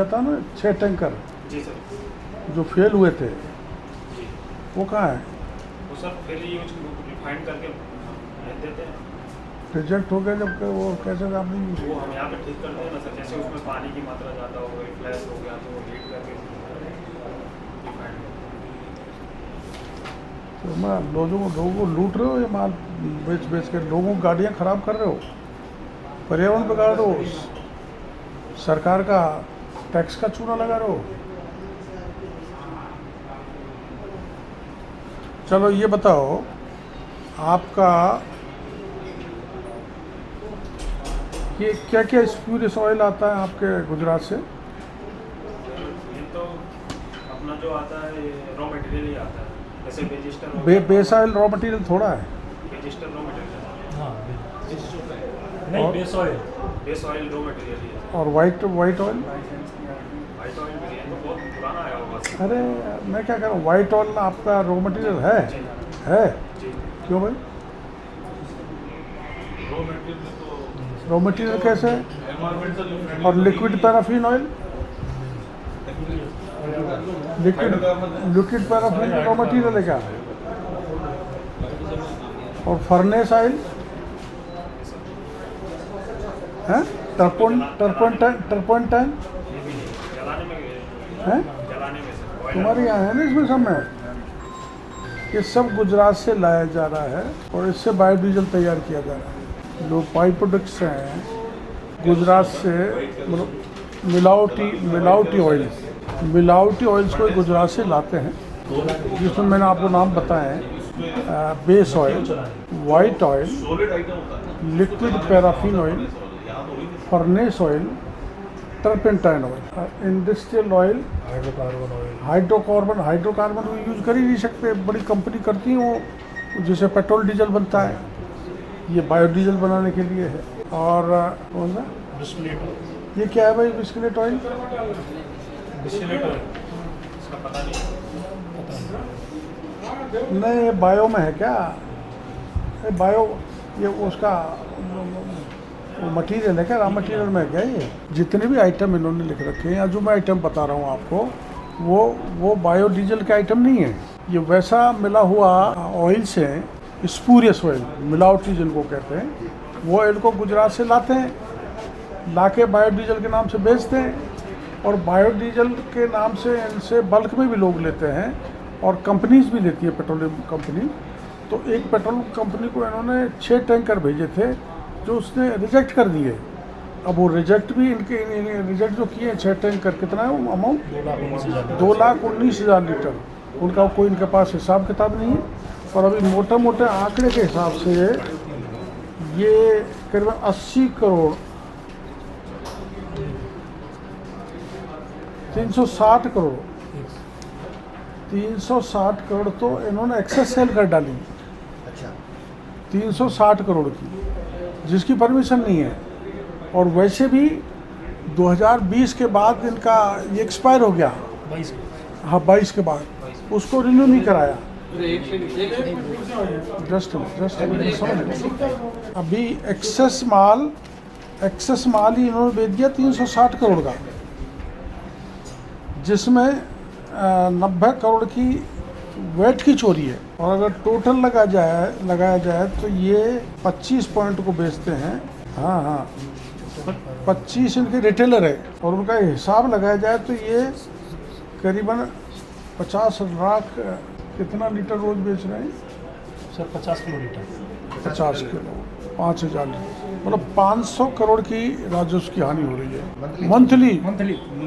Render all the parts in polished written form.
था ना 6 टैंकर जी सर। जो फेल हुए थे जी वो कहाँ है? वो सर फिर यूज रिफाइंड करके भेज देते हैं। रिजेक्ट हो गया जब वो कैसे आपने यूज वो हम यहाँ पे ठीक करते हैं ना सर, जैसे उसमें पानी की मात्रा ज़्यादा हो गई, फ्लैश हो गया तो वो हीट करके रिफाइंड। तो मैं लोगों को लूट रहे हो या माल बेच बेच के लोगों की गाड़ियाँ खराब कर रहे हो, पर्यावरण बिगाड़ रहे हो, सरकार का टैक्स का चूना लगा रहे हो। चलो ये बताओ आपका ये क्या क्या स्प्यूरियस ऑयल आता है आपके गुजरात से? ये तो अपना जो आता है रॉ मटेरियल ही आता है, जैसे वेजिस्टर बेस ऑयल रॉ मटेरियल थोड़ा है। वेजिस्टर रॉ मटेरियल। हाँ नहीं, बेस ऑयल रॉ मटेरियल ही है। और वाइट ऑयल? वाइट ऑयल भी है तो बहुत पुराना आया होगा सर। अरे मैं क्या कह रहा हूँ, वाइट ऑयल आपका रॉ मटेरियल है जी क्यों भाई? रॉ मटेरियल कैसे है? और liquid paraffin oil, liquid paraffin raw material है क्या? और फर्नेस ऑयल है? टर्पंटाइन जलाने में है सर। तुम्हारे यहाँ है ना इसमें सब में? ये सब गुजरात से लाया जा रहा है और इससे बायोडीजल तैयार किया जा रहा है। जो बाई प्रोडक्ट्स हैं गुजरात से, मतलब मिलावटी ऑयल्स को गुजरात से लाते हैं, जिसमें मैंने आपको नाम बताए हैं base oil, white oil, liquid paraffin oil, furnace oil, turpentine oil, industrial oil, hydrocarbon को यूज कर ही नहीं सकते, बड़ी कंपनी करती हैं वो, जैसे पेट्रोल डीजल बनता है, ये बायोडीजल बनाने के लिए है। और कौन सा डिस्टिलेट ऑयल, ये क्या है भाई? बिस्किलेट ऑयल? डिस्टिलेट ऑयल इसका पता नहीं। नहीं, ये बायो में है क्या? ये बायो, ये उसका वो मटेरियल है क्या, रॉ मटेरियल में क्या ये जितने भी आइटम इन्होंने लिख रखे हैं या जो मैं आइटम बता रहा हूँ आपको वो बायोडीजल के आइटम नहीं है। ये वैसा मिला हुआ ऑयल से, स्पूरियस ऑयल, मिलावटी जिनको कहते हैं, वो ऑयल को गुजरात से लाते हैं, लाके बायोडीजल के नाम से बेचते हैं और बायोडीजल के नाम से इनसे बल्क में भी लोग लेते हैं और कंपनीज भी लेती है, पेट्रोलियम कंपनी। तो एक पेट्रोल कंपनी को इन्होंने 6 टैंकर भेजे थे जो उसने रिजेक्ट कर दिए। अब वो रिजेक्ट भी इनके रिजेक्ट जो किए 6 टैंकर, कितना है वो अमाउंट? 2,19,000 लीटर। उनका कोई इनके पास हिसाब किताब नहीं है और अभी मोटे मोटे आंकड़े के हिसाब से ये करीबन 80 करोड़ 360 करोड़ तो इन्होंने एक्सेस सेल कर डाली। अच्छा, 360 करोड़ की, जिसकी परमिशन नहीं है। और वैसे भी 2020 के बाद इनका ये एक्सपायर हो गया। 22 हाँ, 22 के बाद उसको रिन्यू नहीं कराया। जस्ट अभी एक्सेस माल ही इन्होंने बेच दिया 360 करोड़ का, जिसमें 90 करोड़ की वेट की चोरी है। और अगर टोटल लगाया जाए तो ये 25 पॉइंट को बेचते हैं। हाँ, 25 इनके रिटेलर है और उनका हिसाब लगाया जाए तो ये करीबन 50 लाख कितना लीटर रोज बेच रहे हैं sir? 50 kilo litre. 50 kilo 5,000 litre, मतलब 500 करोड़ की राजस्व की हानि हो रही है मंथली।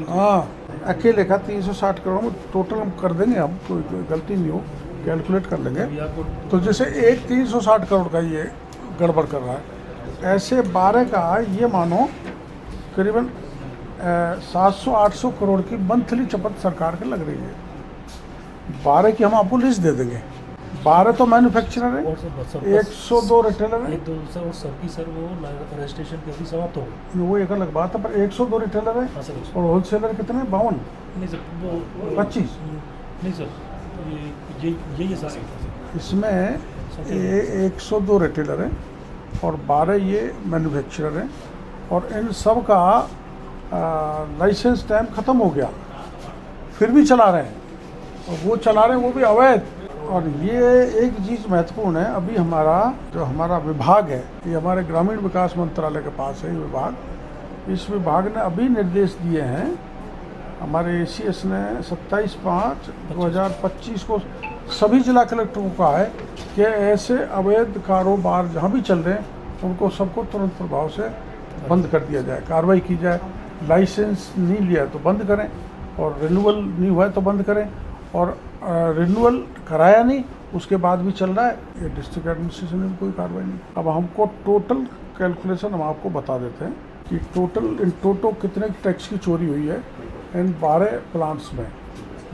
हाँ, अकेले का 360 करोड़ में टोटल हम कर देंगे, हम कोई गलती नहीं हो, कैलकुलेट कर लेंगे। तो जैसे एक 360 करोड़ का ये गड़बड़ कर रहा है, ऐसे 12 का ये मानो करीबन 700-800 करोड़ की मंथली चपत सरकार के लग रही है। 12 की हम आपको लिस्ट दे देंगे। 12 तो मैन्युफैक्चरर है, 102 रिटेलर है। और सबकी सर वो रजिस्ट्रेशन की अभी समाप्त हो गई। वो एक अलग बात है, पर 102 रिटेलर है। हाँ सर। और होलसेलर कितने? 52। नहीं सर, वो 25। नहीं सर, ये सर। इसमें 102 रिटेलर है और 12 ये मैन्युफैक्चरर हैं और इन सब का लाइसेंस टाइम ख़त्म हो गया, फिर भी चला रहे हैं और वो चला रहे हैं वो भी अवैध। और ये एक चीज़ महत्वपूर्ण है, अभी हमारा विभाग है, ये हमारे ग्रामीण विकास मंत्रालय के पास है ये विभाग। इस विभाग ने अभी निर्देश दिए हैं, हमारे ACS ने 27/5/2025 को सभी जिला कलेक्टरों को कहा है कि ऐसे अवैध कारोबार जहाँ भी चल रहे हैं उनको सबको तुरंत प्रभाव से बंद कर दिया जाए, कार्रवाई की जाए। लाइसेंस नहीं लिया है तो बंद करें और रिन्यूअल नहीं हुआ है तो बंद करें, और रिन्यूअल कराया नहीं उसके बाद भी चल रहा है, ये डिस्ट्रिक्ट एडमिनिस्ट्रेशन में भी कोई कार्रवाई नहीं। अब हमको टोटल कैलकुलेशन हम आपको बता देते हैं कि इन टोटल कितने टैक्स की चोरी हुई है इन 12 प्लांट्स में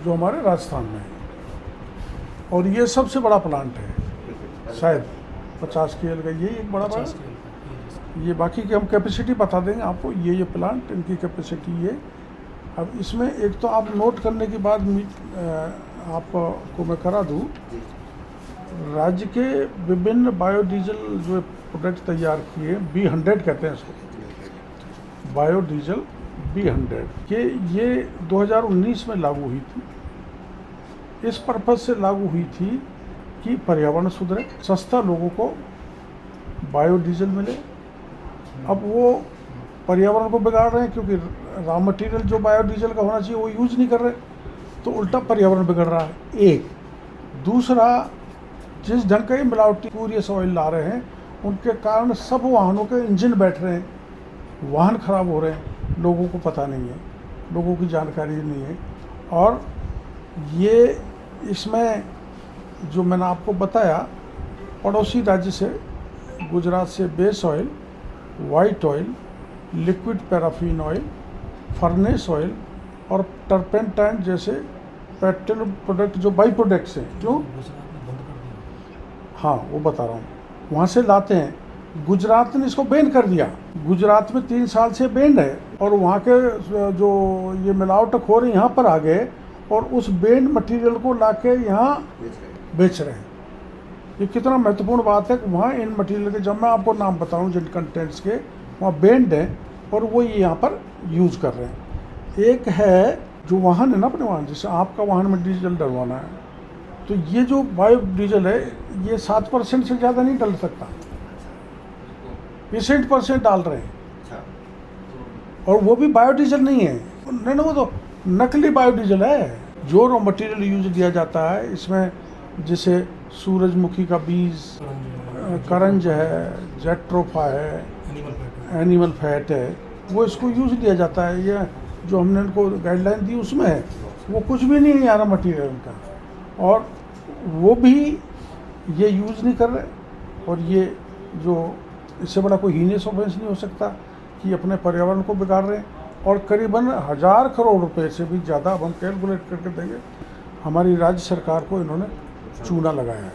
जो हमारे राजस्थान में है। और ये सबसे बड़ा प्लांट है शायद 50 KL का, ये एक बड़ा ये बाकी की हम कैपेसिटी बता देंगे आपको। ये प्लांट इनकी कैपेसिटी ये। अब इसमें एक तो आप नोट करने के बाद आपको मैं करा दूँ, राज्य के विभिन्न बायोडीजल जो प्रोडक्ट तैयार किए, B100 कहते हैं इसको, बायोडीजल B100 के ये 2019 में लागू हुई थी। इस पर्पज़ से लागू हुई थी कि पर्यावरण सुधरे, सस्ता लोगों को बायोडीजल मिले। अब वो पर्यावरण को बिगाड़ रहे हैं क्योंकि रॉ मटेरियल जो बायोडीजल का होना चाहिए वो यूज़ नहीं कर रहे, तो उल्टा पर्यावरण बिगड़ रहा है। एक दूसरा, जिस ढंग का ये मिलावटी स्पूरियस ऑयल ला रहे हैं उनके कारण सब वाहनों के इंजन बैठ रहे हैं, वाहन ख़राब हो रहे हैं, लोगों को पता नहीं है, लोगों की जानकारी नहीं है। और ये इसमें जो मैंने आपको बताया, पड़ोसी राज्य से गुजरात से base oil, white oil, liquid paraffin oil, furnace oil और टर्पेंटाइन जैसे पेट्रोलियम प्रोडक्ट जो बाई प्रोडक्ट्स हैं, जो हाँ वो बता रहा हूँ, वहाँ से लाते हैं। गुजरात ने इसको बैन कर दिया, गुजरात में 3 साल से बैन है और वहाँ के जो ये मिलावटक हो रही यहाँ पर आ गए और उस बैन मटेरियल को लाके यहाँ बेच रहे हैं। ये कितना महत्वपूर्ण बात है कि वहाँ इन मटेरियल के, जब मैं आपको नाम बताऊँ जिन कंटेंट्स के, वहाँ बैंड है और वो ये यहाँ पर यूज़ कर रहे हैं। एक है जो वाहन है ना अपने वाहन, जैसे आपका वाहन में डीजल डलवाना है तो ये जो बायो डीजल है ये 7% से ज़्यादा नहीं डल सकता, ये 60% डाल रहे हैं। और वो भी बायोडीजल नहीं है, नहीं, वो तो नकली बायोडीजल है। जो रॉ मटेरियल यूज किया जाता है इसमें जैसे सूरजमुखी का बीज, करंज है, जेट्रोफा है, एनिमल फैट है, वो इसको यूज किया जाता है। ये जो हमने इनको गाइडलाइन दी उसमें है, वो कुछ भी नहीं है यार मटेरियल उनका, और वो भी ये यूज़ नहीं कर रहे। और ये जो इससे बड़ा कोई हीनियस ऑफेंस नहीं हो सकता कि अपने पर्यावरण को बिगाड़ रहे हैं। और करीबन 1000 करोड़ रुपए से भी ज़्यादा अब हम कैलकुलेट करके देंगे, हमारी राज्य सरकार को इन्होंने चूना लगाया है।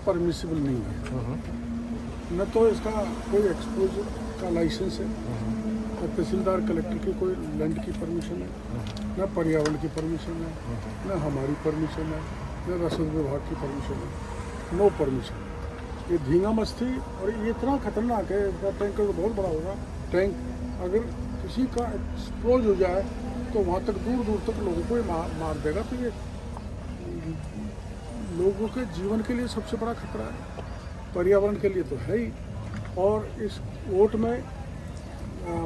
परमिसिबल नहीं है, न तो इसका कोई एक्सपोजर का लाइसेंस है, न तहसीलदार कलेक्टर की कोई लैंड की परमिशन है, न पर्यावरण की परमिशन है, न हमारी परमिशन है, न रसद विभाग की परमिशन है, नो परमिशन। ये धींगा मस्ती, और ये इतना खतरनाक है, इसका टैंकर तो बहुत बड़ा होगा। टैंक अगर किसी का एक्सप्लोज हो जाए तो वहाँ तक दूर दूर तक लोगों को मार देगा। तो ये लोगों के जीवन के लिए सबसे बड़ा खतरा है, पर्यावरण के लिए तो है ही। और इस ओट में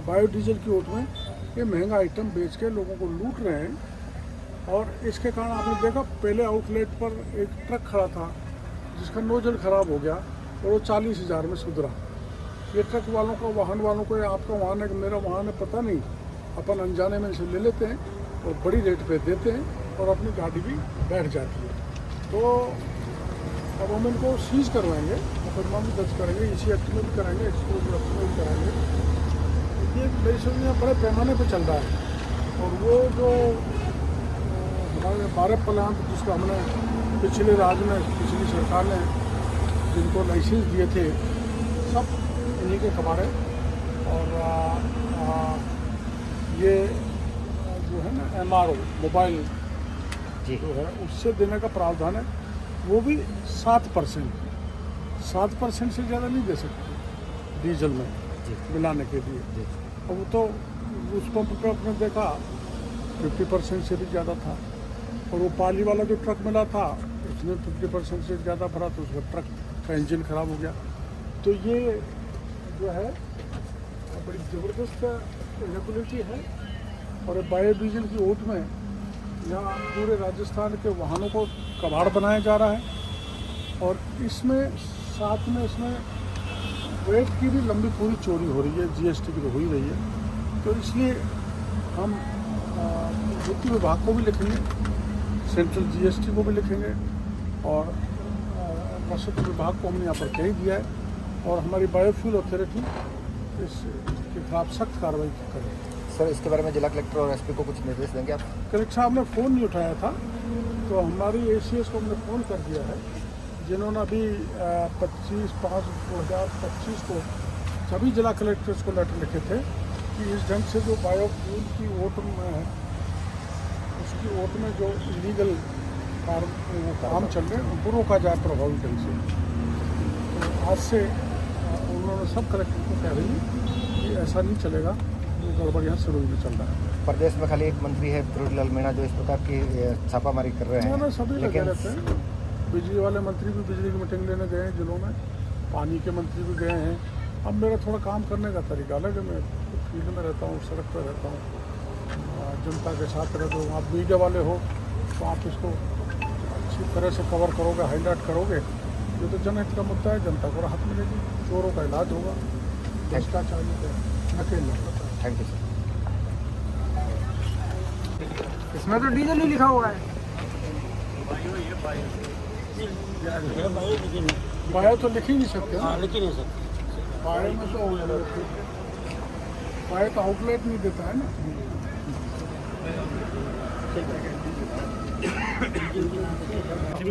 बायोडीजल की ओट में ये महंगा आइटम बेच के लोगों को लूट रहे हैं। और इसके कारण आपने देखा पहले आउटलेट पर एक ट्रक खड़ा था जिसका नोजल ख़राब हो गया और वो 40,000 में सुधरा। ये ट्रक वालों को, वाहन वालों को, आपका वाहन है कि मेरा वाहन है पता नहीं, अपन अनजाने में इसे ले लेते हैं और बड़ी रेट पे देते हैं और अपनी गाड़ी भी बैठ जाती है। तो अब हम इनको सीज करवाएंगे, मुकदमा भी दर्ज करेंगे, इसी एक्ट में भी कराएंगे, एक्सपोजर एक्ट में भी कराएंगे। ये मेरी समझ में बड़े पैमाने पर चल रहा है। और वो जो हमारे 12 प्लांट जिसको हमने पिछले राज्य में, पिछली सरकार ने जिनको लाइसेंस दिए थे, सब इन्हीं के कबाड़े। और ये जो है ना MRO मोबाइल जो है उससे देने का प्रावधान है, वो भी 7% से ज़्यादा नहीं दे सकते डीजल में मिलाने के लिए। और वो तो उस पंप पे आपने देखा 50% से भी ज़्यादा था। और वो पाली वाला जो ट्रक मिला था उसमें 50% से ज़्यादा भरा, तो उसका ट्रक का इंजन ख़राब हो गया। तो ये जो है बड़ी ज़बरदस्त इरेगुलरिटी है। और बायोडीजल की ओट में यहाँ पूरे राजस्थान के वाहनों को कबाड़ बनाया जा रहा है। और इसमें साथ में इसमें वेट की भी लंबी पूरी चोरी हो रही है, GST की तो हो ही रही है। तो इसलिए हम वित्त विभाग को भी लिखेंगे, सेंट्रल GST को भी लिखेंगे, और रसद विभाग को हमने यहाँ पर कह दिया है। और हमारी बायोफ्यूल अथॉरिटी इसके खिलाफ सख्त कार्रवाई करेगी। सर, इसके बारे में जिला कलेक्टर और SP को कुछ निर्देश देंगे आप? कलेक्टर साहब ने फ़ोन नहीं उठाया था, तो हमारी ACS को हमने फ़ोन कर दिया है, जिन्होंने अभी 25/5/2025 को सभी जिला कलेक्टर्स को लेटर लिखे थे कि इस ढंग से जो बायोफ्यूल की ओट में है, उसकी ओट में जो इलीगल काम चल रहे हैं उनको रोका जाए प्रभावी ढंग से। तो आज से उन्होंने सब कलेक्टर को कह रही है कि ऐसा नहीं चलेगा, जो गड़बड़ यहाँ शुरू में चल रहा है। प्रदेश में खाली एक मंत्री है ध्रुवलाल मीणा जो इस प्रकार की छापामारी कर रहे हैं। सभी लगे रहते हैं। बिजली वाले मंत्री भी बिजली की मीटिंग लेने गए हैं जिलों में, पानी के मंत्री भी गए हैं। अब मेरा थोड़ा काम करने का तरीका अलग है, मैं फील्ड में रहता हूँ, सड़क पर रहता हूँ, जनता के साथ रहता हूँ। आप मीडिया वाले हो तो आप इसको अच्छी तरह से कवर करोगे, हाईलाइट करोगे। ये तो जनहित का मुद्दा है, जनता को राहत मिलेगी, चोरों का इलाज होगा, भ्रष्टाचार अकेला। Thank you sir. इसमें तो डीजल ही लिखा हुआ है। बायो तो लिख ही नहीं सकते ना। लिख ही नहीं सकते। बायो में तो बायो तो आउटलेट नहीं देता है ना।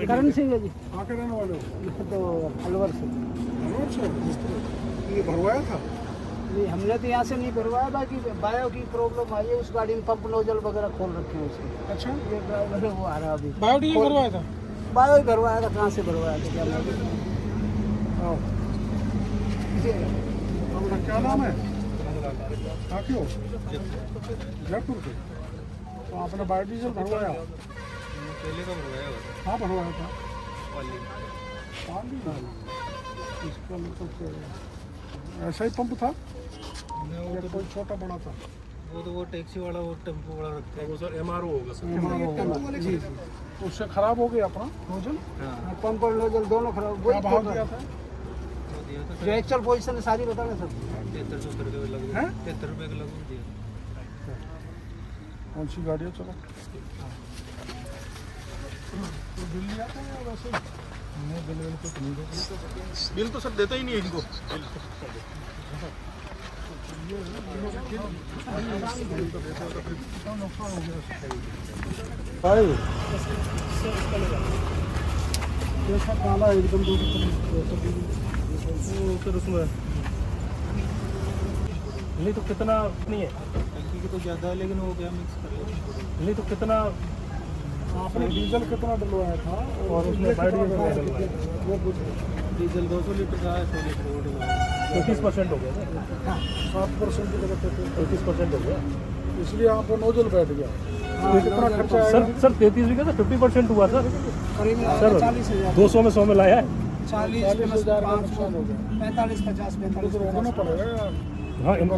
करण सिंह है जी। कहाँ के रहने वाले हो? तो अलवर से। अलवर से? ये भरवाया था? नहीं, हमने तो यहाँ से नहीं भरवाया, बाकी बायो की प्रॉब्लम आई है, उस गाड़ी में पंप नोजल वगैरह खोल रखे हैं उसके। अच्छा, ये ड्राइवर है वो आ रहा अभी। बायो डीजल भरवाया था? बायो ही भरवाया था, कहाँ से भरवाया था क्या मालूम। आपका क्या नाम है? कहाँ के हो? जयपुर के। तो आपने बायो डीजल भरवाया? पहले का भरवाया हुआ था। कहाँ भरवाया था? पाली। इसका मतलब क्या ऐसा ही पंप था या कोई छोटा बड़ा था? वो तो वो टैक्सी वाला वो टेम्पो वाला रखते हैं। वो सर MRO होगा सर। MRO जी। उससे खराब हो गया अपना नोजल? हाँ। पंप और नोजल दोनों खराब। क्या भाव दिया था? वो दिया था जो एक्चुअल पोजीशन है सारी बता दें सब। 73 रुपये का लगभग। हैं? 73 रुपये का लगभग दिया। कौन सी गाड़ी है? चलो तो दिल्ली आता है या वैसे? बिल तो सर देता ही नहीं है इनको। भाई कैसा काला एकदम सर उसमें नहीं तो कितना नहीं है, टंकी की तो ज़्यादा है लेकिन वो क्या मिक्स कर लेते नहीं तो कितना आपने डीजल कितना डलवाया था और उसमें बायो डीजल में डलवाया? वो कुछ डीजल 200 लीटर का है, 100 लीटर वो डलवाया। 33% हो गया, 7% की जगह 33% हो गया। इसलिए आपका नोजल बैठ गया। ये कितना खर्चा आएगा? सर 33 का 50% हुआ सर। करीब सर 40,000। 200 में 100 में लाया है। 40,000 का नुकसान हो गया। 45, 50, तो रोकना पड़ेगा यार। हाँ इनको